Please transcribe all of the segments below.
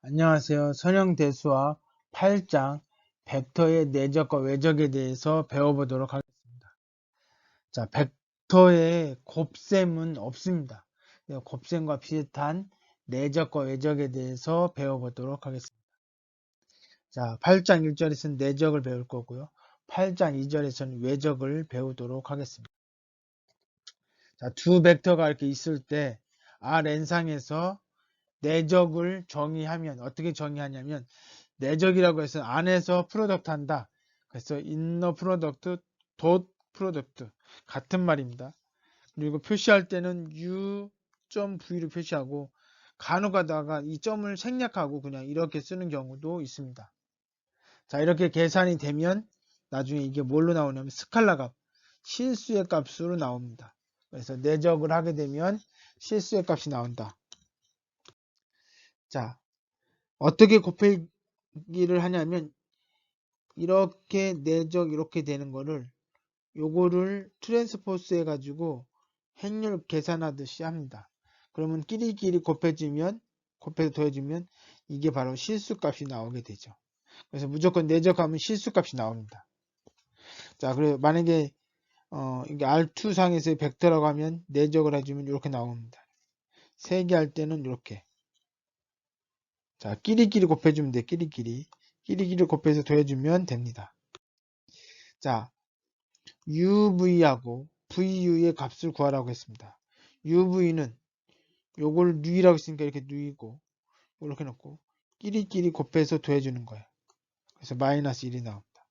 안녕하세요. 선형대수와 8장 벡터의 내적과 외적에 대해서 배워보도록 하겠습니다. 자, 벡터의 곱셈은 없습니다. 곱셈과 비슷한 내적과 외적에 대해서 배워보도록 하겠습니다. 자, 8장 1절에서는 내적을 배울 거고요. 8장 2절에서는 외적을 배우도록 하겠습니다. 자, 두 벡터가 이렇게 있을 때 Rn상에서 내적을 정의하면 어떻게 정의하냐면 내적이라고 해서 안에서 프로덕트 한다. 그래서 inner product, dot product 같은 말입니다. 그리고 표시할 때는 u.v로 표시하고 간혹 가다가 이 점을 생략하고 그냥 이렇게 쓰는 경우도 있습니다. 자, 이렇게 계산이 되면 나중에 이게 뭘로 나오냐면 스칼라 값, 실수의 값으로 나옵니다. 그래서 내적을 하게 되면 실수의 값이 나온다. 자, 어떻게 곱하기를 하냐면 이렇게 내적 이렇게 되는 거를 요거를 트랜스포스 해가지고 행렬 계산하듯이 합니다. 그러면 끼리끼리 곱해서 더해주면 이게 바로 실수값이 나오게 되죠. 그래서 무조건 내적하면 실수값이 나옵니다. 자, 그래 만약에 이게 R2 상에서의 벡터라고 하면 내적을 해주면 이렇게 나옵니다. 세개 할 때는 이렇게. 자, 끼리끼리 곱해주면 돼. 끼리끼리 곱해서 더해주면 됩니다. 자, UV하고 VU의 값을 구하라고 했습니다. UV는 요걸 누이라고 했으니까 이렇게 누이고 이렇게 놓고 끼리끼리 곱해서 더해주는 거예요. 그래서 마이너스 1이 나옵니다.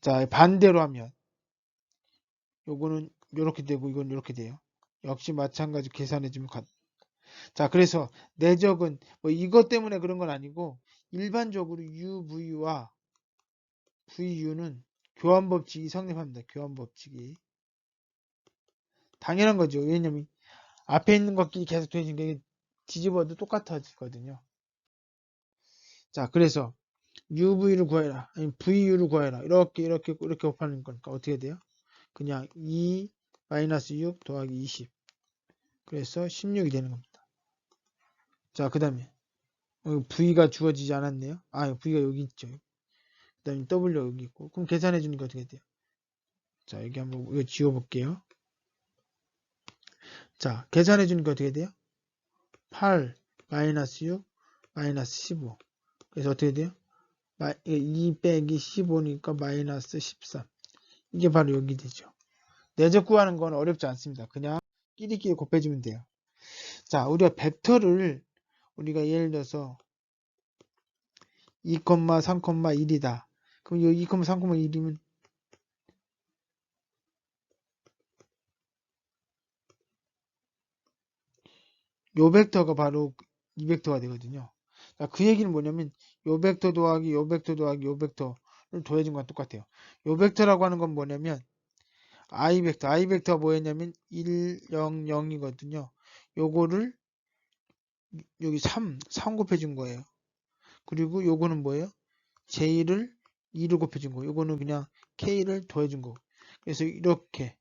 자, 반대로 하면 요거는 이렇게 되고 이건 이렇게 돼요. 역시 마찬가지 계산해주면 자, 그래서 내적은 뭐 이것 때문에 그런 건 아니고 일반적으로 UV와 VU는 교환법칙이 성립합니다. 교환법칙이 당연한 거죠. 왜냐면 앞에 있는 것끼리 계속 더해지는 게 뒤집어도 똑같아지거든요. 자, 그래서 UV를 구해라. 아니 VU를 구해라. 이렇게 곱하는 거니까 어떻게 돼요? 그냥 2-6 더하기 20. 그래서 16이 되는 겁니다. 자, 그 다음에 V가 주어지지 않았네요. 아, V가 여기 있죠. 그 다음에 W 여기 있고. 그럼 계산해 주니까 어떻게 돼요? 자, 여기 한번 이거 지워볼게요. 자, 계산해 주니까 어떻게 돼요? 8 6 15. 그래서 어떻게 돼요? 2 빼기 15니까 마이너스 13. 이게 바로 여기 되죠. 내적 구하는 건 어렵지 않습니다. 그냥 끼리끼리 곱해주면 돼요. 자, 우리가 벡터를 우리가 예를 들어서 2, 3, 1이다. 그럼 이 2, 3, 1이면 요 벡터가 바로 이 벡터가 되거든요. 자, 그 얘기는 뭐냐면 요 벡터 더하기 요 벡터 더하기 요 벡터를 더해준 건 똑같아요. 요 벡터라고 하는 건 뭐냐면 i 벡터가 뭐였냐면 1, 0, 0이거든요. 요거를 여기 3 곱해준 거예요. 그리고 요거는 뭐예요? J를 2를 곱해준 거. 요거는 그냥 K를 더해준 거. 그래서 이렇게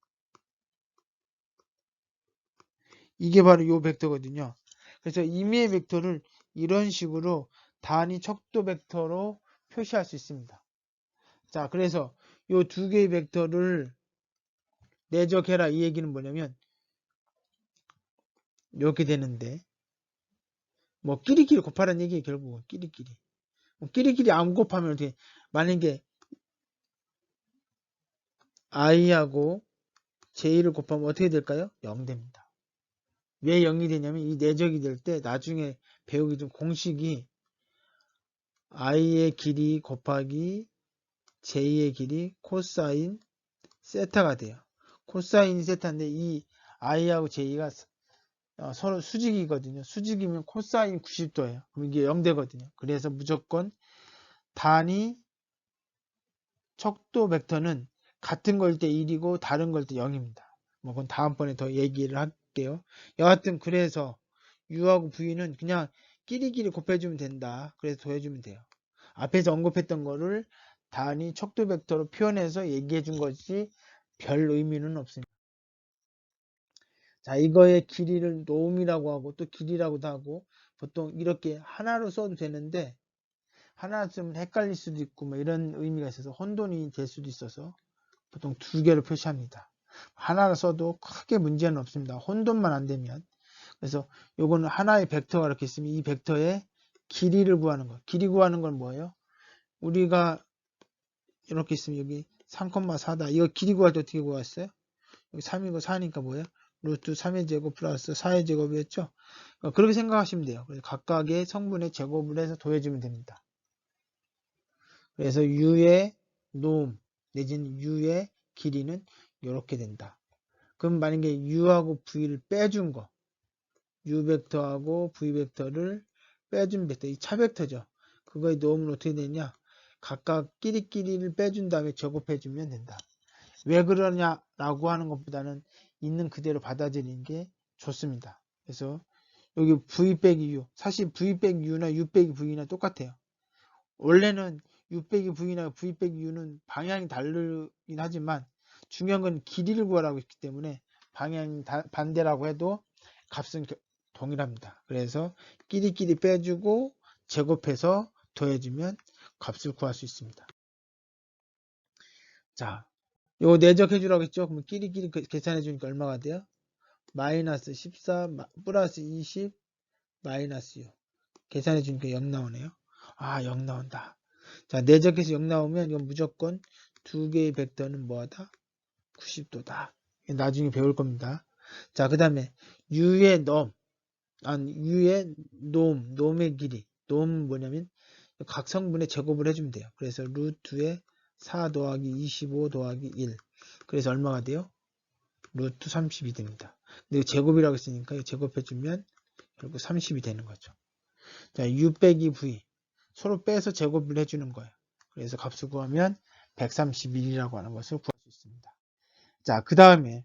이게 바로 요 벡터거든요. 그래서 임의의 벡터를 이런 식으로 단위 척도 벡터로 표시할 수 있습니다. 자, 그래서 요 두 개의 벡터를 내적해라 이 얘기는 뭐냐면 이렇게 되는데 뭐 끼리끼리 곱하라는 얘기예요. 결국은 끼리끼리. 끼리끼리 안 곱하면 어떻게 만약에 i하고 j를 곱하면 어떻게 될까요? 0 됩니다. 왜 0이 되냐면 이 내적이 될 때 나중에 배우기 좀 공식이 i의 길이 곱하기 j의 길이 코사인 세타가 돼요. 코사인 세타인데 이 i하고 j가 서로 수직이거든요. 수직이면 코사인 90도예요. 그럼 이게 0 되거든요. 그래서 무조건 단위 척도 벡터는 같은 걸 때 1이고 다른 걸 때 0입니다. 뭐 그건 다음번에 더 얘기를 할게요. 여하튼 그래서 U하고 V는 그냥 끼리끼리 곱해주면 된다. 그래서 더해주면 돼요. 앞에서 언급했던 거를 단위 척도 벡터로 표현해서 얘기해 준 것이 별 의미는 없습니다. 자, 이거의 길이를 놈이라고 하고 또 길이라고도 하고 보통 이렇게 하나로 써도 되는데 하나 쓰면 헷갈릴 수도 있고 뭐 이런 의미가 있어서 혼돈이 될 수도 있어서 보통 두 개로 표시합니다. 하나로 써도 크게 문제는 없습니다. 혼돈만 안 되면. 그래서 요거는 하나의 벡터가 이렇게 있으면 이 벡터의 길이를 구하는 거. 길이 구하는 건 뭐예요? 우리가 이렇게 있으면 여기 3,4다. 이거 길이 구할 때 어떻게 구했어요? 여기 3이고 4니까 뭐예요? 루트 3의 제곱 플러스 4의 제곱이었죠? 그렇게 생각하시면 돼요. 그래서 각각의 성분의 제곱을 해서 더해주면 됩니다. 그래서 u의 노음 내지는 u의 길이는 이렇게 된다. 그럼 만약에 u하고 v를 빼준 거, u 벡터하고 v 벡터를 빼준 벡터, 이 차벡터죠. 그거의 노음은 어떻게 되냐? 각각 끼리끼리를 빼준 다음에 제곱해주면 된다. 왜 그러냐라고 하는 것보다는 있는 그대로 받아들이는 게 좋습니다. 그래서 여기 v 빼기 u, 사실 v 빼기 u나 u 빼기 v나 똑같아요. 원래는 u 빼기 v나 v 빼기 u는 방향이 다르긴 하지만 중요한 건 길이를 구하라고 했기 때문에 방향이 반대라고 해도 값은 동일합니다. 그래서 끼리끼리 빼주고 제곱해서 더해주면 값을 구할 수 있습니다. 자, 요거 내적해 주라고 했죠? 그럼 끼리끼리 계산해 주니까 얼마가 돼요? 마이너스 14 플러스 20 마이너스 6 계산해 주니까 0 나오네요. 아, 0 나온다. 자, 내적해서 0 나오면 이건 무조건 두 개의 벡터는 뭐하다? 90도다. 나중에 배울 겁니다. 자, 그 다음에 u의 u의 놈의 길이. 놈은 뭐냐면 각 성분의 제곱을 해주면 돼요. 그래서 루트에 4 더하기 25 더하기 1. 그래서 얼마가 돼요? 루트 30이 됩니다. 근데 제곱이라고 했으니까 제곱해주면 결국 30이 되는 거죠. 자, u 빼기 v. 서로 빼서 제곱을 해주는 거예요. 그래서 값을 구하면 131이라고 하는 것을 구할 수 있습니다. 자, 그 다음에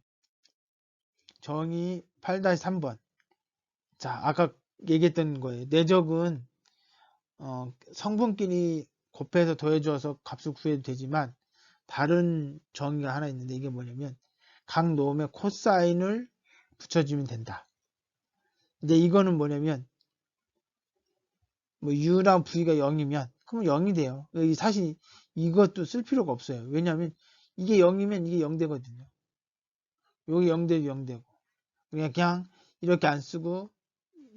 정의 8-3번. 자, 아까 얘기했던 거예요. 내적은 성분끼리 곱해서 더해줘서 값을 구해도 되지만 다른 정의가 하나 있는데 이게 뭐냐면 각 노음에 코사인을 붙여주면 된다. 근데 이거는 뭐냐면 뭐 u랑 v가 0이면 그러면 0이 돼요. 사실 이것도 쓸 필요가 없어요. 왜냐하면 이게 0이면 이게 0 되거든요. 여기 0 되고 0 되고 그냥 이렇게 안 쓰고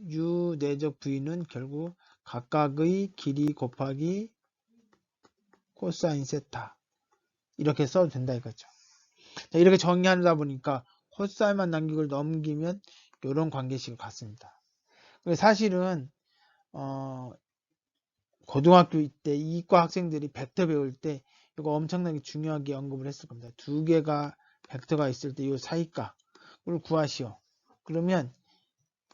u 내적 v는 결국 각각의 길이 곱하기 코사인 세타 이렇게 써도 된다 이거죠. 자, 이렇게 정의하다 보니까 코사인만 남기고 넘기면 이런 관계식을 갖습니다. 사실은 고등학교 때 이과 학생들이 벡터 배울 때 이거 엄청나게 중요하게 언급을 했을 겁니다. 두 개가 벡터가 있을 때 이 사이값을 구하시오. 그러면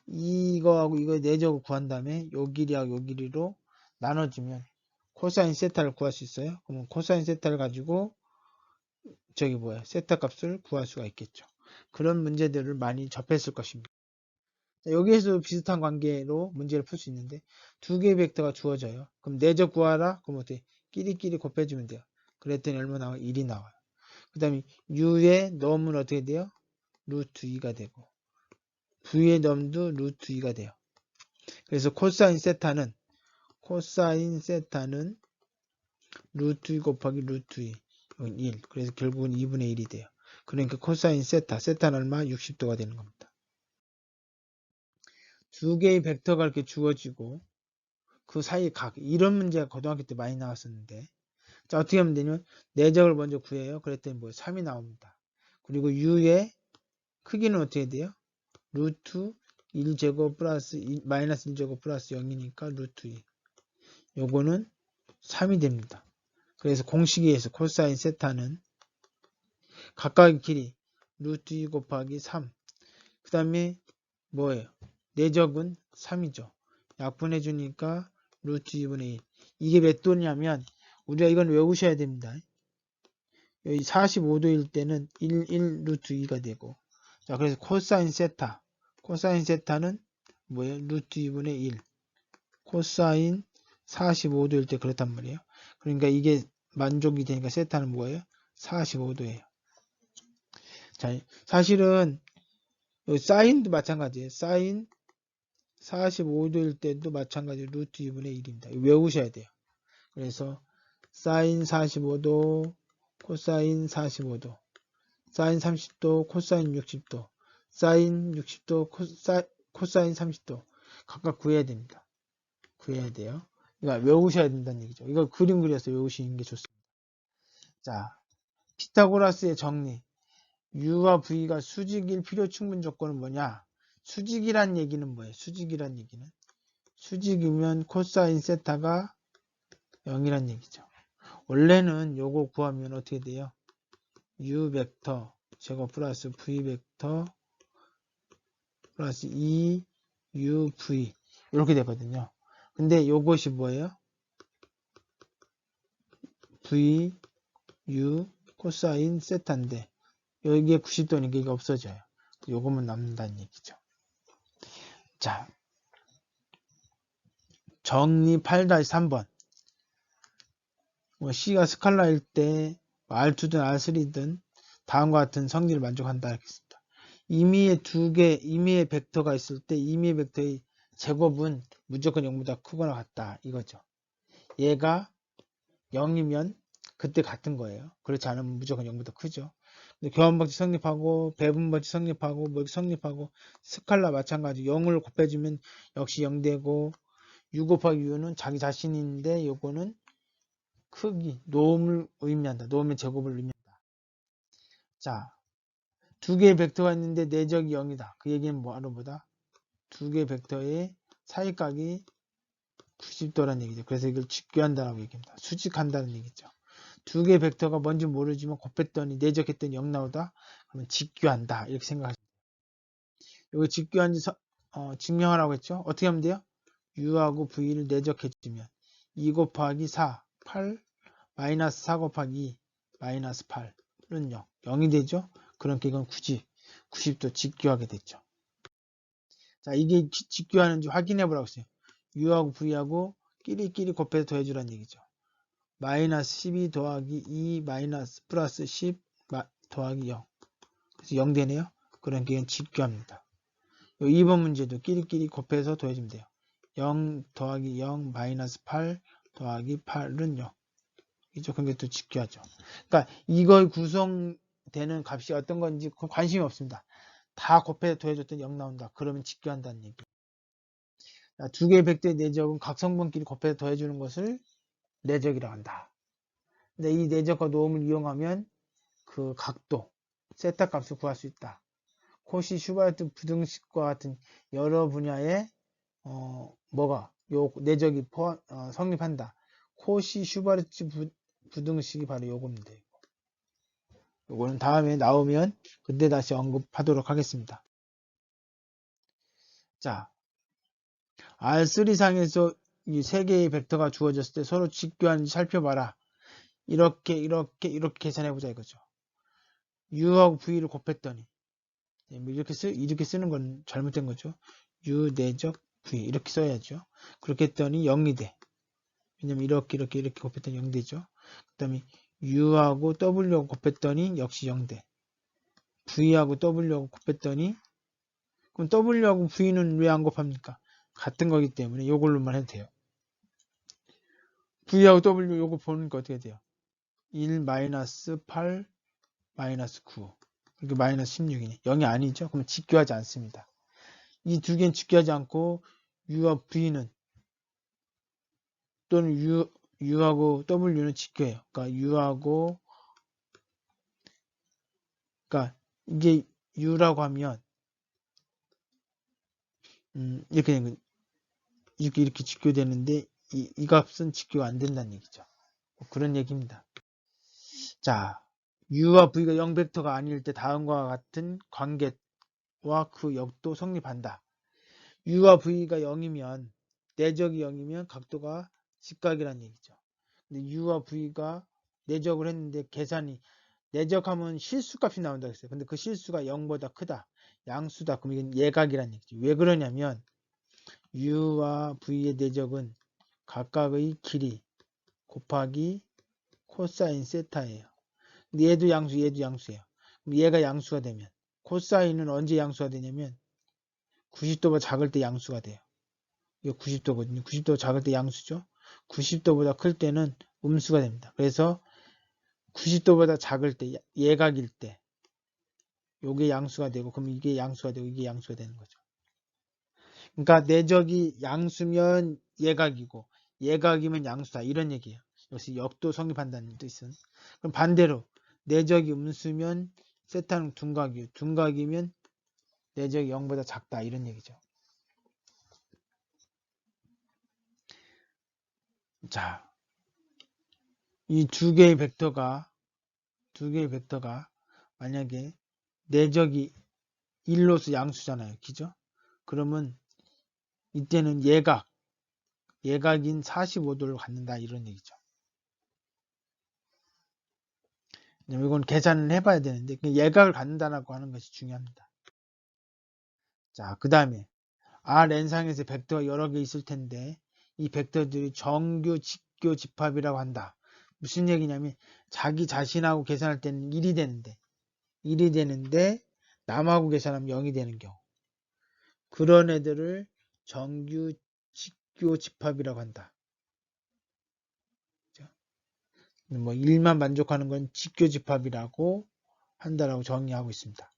이거하고 이거 내적을 구한 다음에 요 길이하고 요 길이로 나눠주면 코사인 세타를 구할 수 있어요. 그러면 코사인 세타를 가지고 세타 값을 구할 수가 있겠죠. 그런 문제들을 많이 접했을 것입니다. 여기에서 비슷한 관계로 문제를 풀 수 있는데 두 개의 벡터가 주어져요. 그럼 내적 구하라? 그럼 어떻게? 끼리끼리 곱해주면 돼요. 그랬더니 얼마 나와요? 1이 나와요. 그 다음에 u의 넘은 어떻게 돼요? 루트 2가 되고 v의 넘도 루트 2가 돼요. 그래서 코사인 세타는 루트 2 곱하기 루트 2 1. 그래서 결국은 2분의 1이 돼요. 그러니까 코사인 세타는 얼마? 60도가 되는 겁니다. 두 개의 벡터가 이렇게 주어지고 그 사이 각 이런 문제가 고등학교 때 많이 나왔었는데 자 어떻게 하면 되냐면 내적을 먼저 구해요. 그랬더니 3이 나옵니다. 그리고 u의 크기는 어떻게 돼요? 루트 1제곱 플러스 마이너스 1제곱 플러스 0이니까 루트 2 요거는 3이 됩니다. 그래서 공식에 의해서 코사인 세타는 각각의 길이 루트 2 곱하기 3 그 다음에 뭐예요? 내적은 3이죠. 약분해 주니까 루트 2분의 1 이게 몇 도냐면 우리가 이건 외우셔야 됩니다. 여기 45도일 때는 1 루트 2가 되고 자 그래서 코사인 세타는 뭐예요? 루트 2분의 1 코사인 45도일 때 그렇단 말이에요. 그러니까 이게 만족이 되니까 세타는 뭐예요? 45도예요. 자, 사실은 사인도 마찬가지예요. 사인 45도일 때도 마찬가지로 루트 2분의 1입니다. 외우셔야 돼요. 그래서 사인 45도, 코사인 45도, 사인 30도, 코사인 60도, 사인 60도, 코사인 30도 각각 구해야 됩니다. 구해야 돼요. 그러니까 외우셔야 된다는 얘기죠. 이거 그림 그려서 외우시는 게 좋습니다. 자, 피타고라스의 정리. U와 V가 수직일 필요 충분 조건은 뭐냐? 수직이란 얘기는 뭐예요? 수직이란 얘기는 수직이면 코사인 세타가 0이란 얘기죠. 원래는 요거 구하면 어떻게 돼요? U 벡터 제곱 플러스 V 벡터 플러스 2UV 이렇게 되거든요. 근데 요것이 뭐예요? V, U, 코사인 세타인데 여기에 90도니까 이게 없어져요. 요것만 남는다는 얘기죠. 자, 정리 8-3번. C가 스칼라일 때 R2든 R3든 다음과 같은 성질을 만족한다 하겠습니다. 임의의 벡터가 있을 때 임의의 벡터의 제곱은 무조건 0보다 크거나 같다 이거죠. 얘가 0이면 그때 같은 거예요. 그렇지 않으면 무조건 0보다 크죠. 교환법칙 성립하고 배분법칙 성립하고 뭐 성립하고 스칼라 마찬가지 0을 곱해주면 역시 0되고 U 곱하기 U는 자기 자신인데 요거는 크기, 노음을 의미한다. 노음의 제곱을 의미한다. 자, 두 개의 벡터가 있는데 내적이 0이다. 그 얘기는 뭐다? 두 개의 벡터의 사이각이 90도라는 얘기죠. 그래서 이걸 직교한다라고 얘기합니다. 수직한다는 얘기죠. 두 개의 벡터가 뭔지 모르지만 곱했더니 내적했더니 0 나오다. 그러면 직교한다. 이렇게 생각하시면 돼요. 이거 직교한지 증명하라고 했죠. 어떻게 하면 돼요? U하고 V를 내적해주면 2 곱하기 4, 8, 마이너스 4 곱하기 2, 마이너스 8은 0. 0이 되죠? 그러니까 이건 90도 직교하게 됐죠. 자, 이게 직교하는지 확인해 보라고 했어요. U하고 V하고 끼리끼리 곱해서 더해주라는 얘기죠. 마이너스 12 더하기 2 마이너스 플러스 10 더하기 0. 그래서 0 되네요. 그러니까 이건 직교합니다. 2번 문제도 끼리끼리 곱해서 더해주면 돼요. 0 더하기 0 마이너스 8 더하기 8은 0. 이죠. 그게 또 직교하죠. 그러니까 이걸 구성되는 값이 어떤 건지 관심이 없습니다. 다 곱해서 더해줬더니 0 나온다. 그러면 직교한다는 얘기. 두 개의 벡터의 내적은 각 성분끼리 곱해서 더해주는 것을 내적이라고 한다. 근데 이 내적과 노음을 이용하면 그 각도, 세타 값을 구할 수 있다. 코시 슈바르트 부등식과 같은 여러 분야의 요 내적이 성립한다. 코시 슈바르트 부등식이 바로 요겁니다. 요거는 다음에 나오면 그때 다시 언급하도록 하겠습니다. 자, R3상에서 이 세 개의 벡터가 주어졌을 때 서로 직교하는지 살펴봐라. 이렇게 계산해보자 이거죠. U하고 V를 곱했더니 이렇게 쓰는 건 잘못된 거죠. U 내적 V 이렇게 써야죠. 그렇게 했더니 0이 돼. 왜냐면 이렇게 곱했더니 0 되죠. 그 다음에 U하고 W하고 곱했더니 역시 0 돼. V하고 W하고 곱했더니 그럼 W하고 V는 왜 안 곱합니까? 같은 거기 때문에 이걸로만 해도 돼요. V하고 W 요거 보니까 어떻게 돼요? 1 마이너스 8 마이너스 9 이렇게 마이너스 16이네. 0이 아니죠? 그러면 직교하지 않습니다. 이 두 개는 직교하지 않고 U와 V는 또는 U하고 W는 직교해요. 그러니까 이게 U라고 하면 이렇게 된 거, 이렇게 직교되는데 이 값은 직교가 안 된다는 얘기죠. 그런 얘기입니다. 자, U와 V가 0벡터가 아닐 때 다음과 같은 관계와 그 역도 성립한다. U와 V가 0이면 내적이 0이면 각도가 직각이란 얘기죠. 근데 U와 V가 내적을 했는데 계산이 내적하면 실수값이 나온다고 했어요. 근데 그 실수가 0보다 크다. 양수다. 그럼 이건 예각이란 얘기죠. 왜 그러냐면 U와 V의 내적은 각각의 길이 곱하기 코사인 세타예요. 근데 얘도 양수예요. 그럼 얘가 양수가 되면 코사인은 언제 양수가 되냐면 90도보다 작을 때 양수가 돼요. 이거 90도거든요. 90도 작을 때 양수죠. 90도보다 클 때는 음수가 됩니다. 그래서 90도보다 작을 때, 예각일 때 요게 양수가 되고, 그럼 이게 양수가 되고 이게 양수가 되는 거죠. 그러니까 내적이 양수면 예각이고 예각이면 양수다, 이런 얘기예요. 역시 역도 성립한다는 뜻은. 그럼 반대로 내적이 음수면 세타는 둔각이요, 둔각이면 내적이 0보다 작다, 이런 얘기죠. 자, 이 두 개의 벡터가 만약에 내적이 1로서 양수잖아요. 그죠? 그러면 이때는 예각인 45도를 갖는다, 이런 얘기죠. 이건 계산을 해봐야 되는데 예각을 갖는다라고 하는 것이 중요합니다. 자, 그 다음에 Rn상에서 벡터가 여러 개 있을 텐데 이 벡터들이 정규, 직교, 집합이라고 한다. 무슨 얘기냐면 자기 자신하고 계산할 때는 1이 되는데 남하고 계산하면 0이 되는 경우, 그런 애들을 정규, 직교, 집합이라고 한다. 뭐 1만 만족하는 건 직교 집합이라고 한다라고 정의하고 있습니다.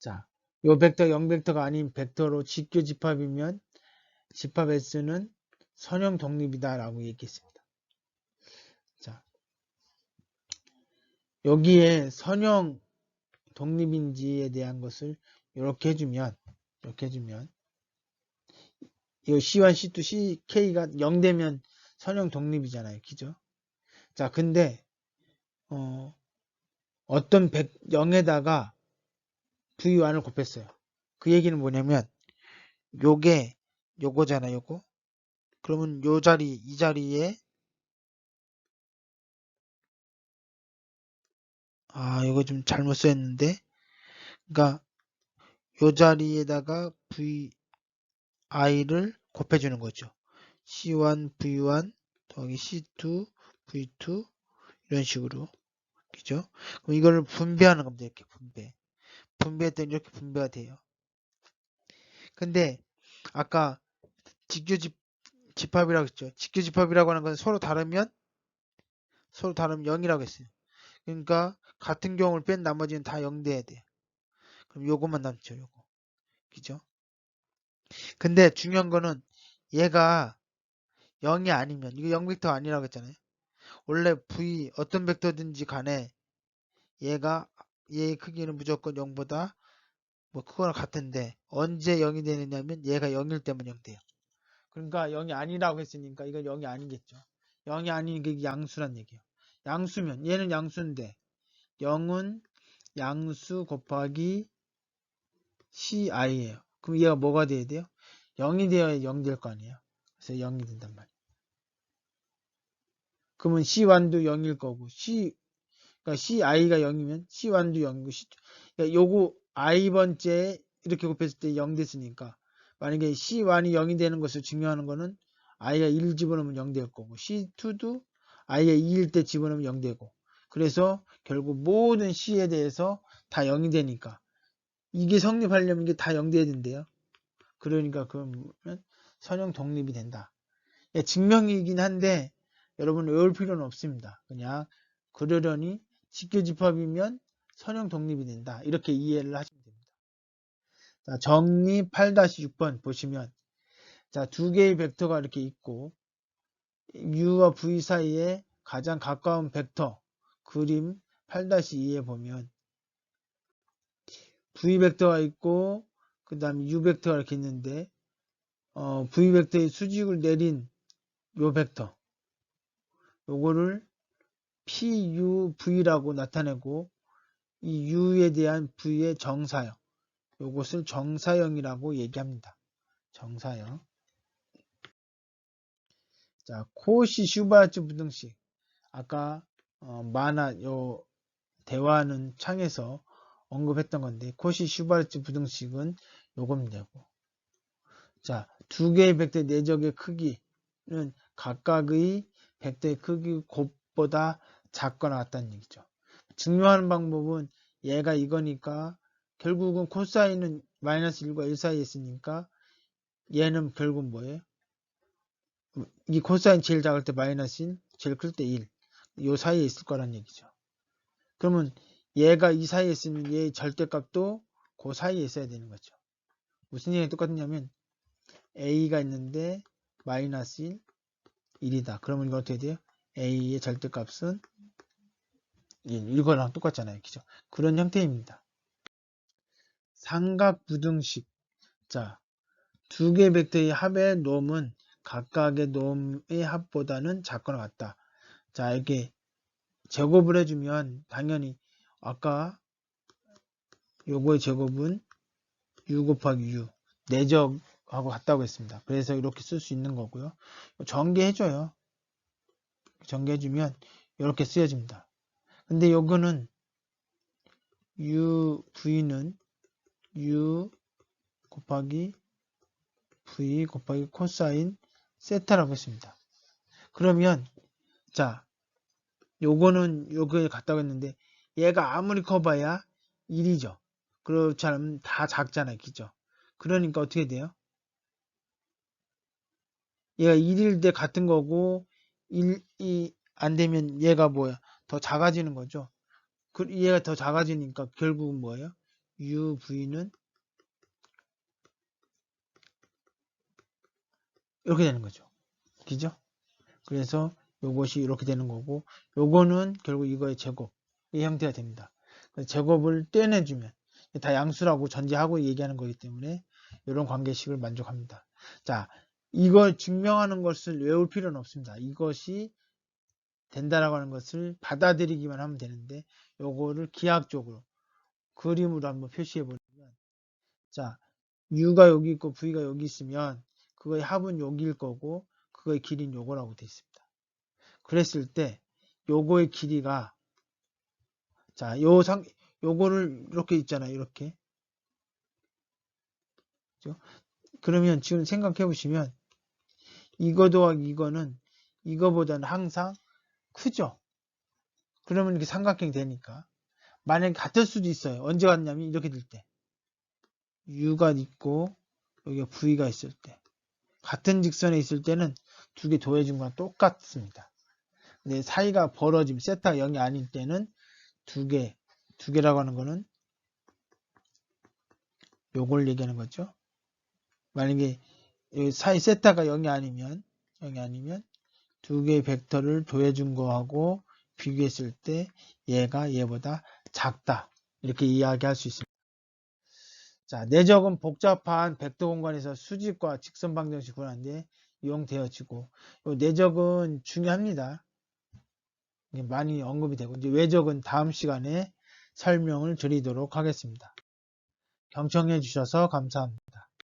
자, 요 벡터 0벡터가 아닌 벡터로 직교 집합이면 집합 S는 선형 독립이다라고 얘기했습니다. 자, 여기에 선형 독립인지에 대한 것을 이렇게 해주면 이 C1, C2, CK가 0 되면 선형 독립이잖아요. 그죠? 자, 근데 어떤 0에다가 V1을 곱했어요. 그 얘기는 뭐냐면 요거잖아요. 요거. 그러면 이 자리에 이거 좀 잘못 써있는데, 그러니까 요 자리에다가 VI를 곱해주는 거죠. C1, V1 더하기 C2, V2 이런 식으로. 그죠? 그럼 이걸 분배하는 겁니다. 이렇게 분배했더니 이렇게 분배가 돼요. 근데 아까 직교 집합이라고 했죠. 직교 집합이라고 하는 건 서로 다르면 0이라고 했어요. 그러니까 같은 경우를 뺀 나머지는 다 0 돼야 돼요. 그럼 요것만 남죠. 요거. 그죠? 근데 중요한 거는 얘가 0이 아니면, 이거 0벡터 아니라고 했잖아요. 원래 V 어떤 벡터든지 간에 얘의 크기는 무조건 0보다 뭐 크거나 같은데 언제 0이 되느냐면 얘가 0일 때면 0 돼요. 그러니까 0이 아니라고 했으니까 이건 0이 아니겠죠. 0이 아닌 게 양수란 얘기예요. 양수면 얘는 양수인데 0은 양수 곱하기 CI예요. 그럼 얘가 뭐가 돼야 돼요? 0이 되어야 0 될 거 아니에요. 그래서 0이 된단 말이에요. 그러면 C1도 0일 거고 그러니까 CI가 0이면 C1도 0이고 그러니까 요거 i번째 이렇게 곱했을 때 0 됐으니까 만약에 C1이 0이 되는 것을 증명하는 거는 i가 1 집어넣으면 0 될 거고 C2도 i가 2일 때 집어넣으면 0 되고, 그래서 결국 모든 C에 대해서 다 0이 되니까 이게 성립하려면 이게 다 0 돼야 된대요. 그러니까 그러면 선형 독립이 된다. 증명이긴 한데 여러분 외울 필요는 없습니다. 그냥 그러려니 직교집합이면 선형 독립이 된다, 이렇게 이해를 하시면 됩니다. 자, 정리 8-6번 보시면, 자, 두 개의 벡터가 이렇게 있고 U와 V 사이에 가장 가까운 벡터 그림 8-2에 보면 V 벡터가 있고 그 다음에 U 벡터가 이렇게 있는데 V 벡터의 수직을 내린 요 벡터, 요거를 PUV라고 나타내고 이 U에 대한 V의 정사형, 요것을 정사형이라고 얘기합니다. 정사형. 자, 코시 슈바르츠 부등식. 아까 만화 대화하는 창에서 언급했던 건데 코시 슈바르츠 부등식은 요겁니다. 자, 두 개의 벡터의 내적의 크기는 각각의 벡터의 크기 곱보다 작거나 같다는 얘기죠. 증명하는 방법은 얘가 이거니까 결국은 코사인은 마이너스 1과 1 사이에 있으니까 얘는 결국 뭐예요? 이 코사인 제일 작을 때 마이너스 1, 제일 클 때 1. 요 사이에 있을 거란 얘기죠. 그러면 얘가 이 사이에 있으면 얘의 절대값도 그 사이에 있어야 되는 거죠. 무슨 얘기가 똑같냐면 a가 있는데 마이너스 1, 1이다. 그러면 이거 어떻게 돼요? a의 절대값은 1. 이거랑 똑같잖아요. 그죠? 그런 형태입니다. 삼각부등식. 자, 두 개의 벡터의 합의 놈은 각각의 놈의 합보다는 작거나 같다. 자, 이렇게 제곱을 해주면 당연히 아까 요거의 제곱은 u 곱하기 u 내적하고 같다고 했습니다. 그래서 이렇게 쓸 수 있는 거고요. 전개해줘요. 전개해주면 이렇게 쓰여집니다. 근데 요거는 v는 u 곱하기 v 곱하기 코사인 세타라고 했습니다. 그러면 자 요거는 요거에 같다고 했는데 얘가 아무리 커봐야 1이죠. 그렇지 않으면 다 작잖아요. 그죠? 그러니까 어떻게 돼요? 얘가 1일 때 같은 거고 1이 안 되면 얘가 뭐야? 더 작아지는 거죠. 얘가 더 작아지니까 결국은 뭐예요? UV는 이렇게 되는 거죠. 그죠? 그래서 요것이 이렇게 되는 거고 요거는 결국 이거의 제곱 이 형태가 됩니다. 제곱을 떼내주면 다 양수라고 전제하고 얘기하는 거기 때문에 이런 관계식을 만족합니다. 자, 이걸 증명하는 것을 외울 필요는 없습니다. 이것이 된다라고 하는 것을 받아들이기만 하면 되는데 요거를 기하학적으로 그림으로 한번 표시해 보면 자, u가 여기 있고 v가 여기 있으면 그거의 합은 여기일 거고 그거의 길이는 요거라고 되어 있습니다. 그랬을 때 요거의 길이가 자, 요거를 이렇게 있잖아요. 이렇게. 그죠? 그러면 지금 생각해 보시면 이거 더하기 이거는 이거보다는 항상 크죠. 그러면 이렇게 삼각형이 되니까 만약에 같을 수도 있어요. 언제 같냐면 이렇게 될 때 u가 있고 여기가 v가 있을 때 같은 직선에 있을 때는 두 개 더해준 거랑 똑같습니다. 근데 사이가 벌어지면 세타가 0이 아닐 때는 두 개라고 하는 거는 요걸 얘기하는 거죠. 만약에 여기 사이 세타가 0이 아니면 두 개의 벡터를 더해준 거하고 비교했을 때 얘가 얘보다 작다. 이렇게 이야기할 수 있습니다. 자, 내적은 복잡한 벡터 공간에서 수직과 직선 방정식 구하는데 이용되어지고 내적은 중요합니다. 많이 언급이 되고 이제 외적은 다음 시간에 설명을 드리도록 하겠습니다. 경청해 주셔서 감사합니다.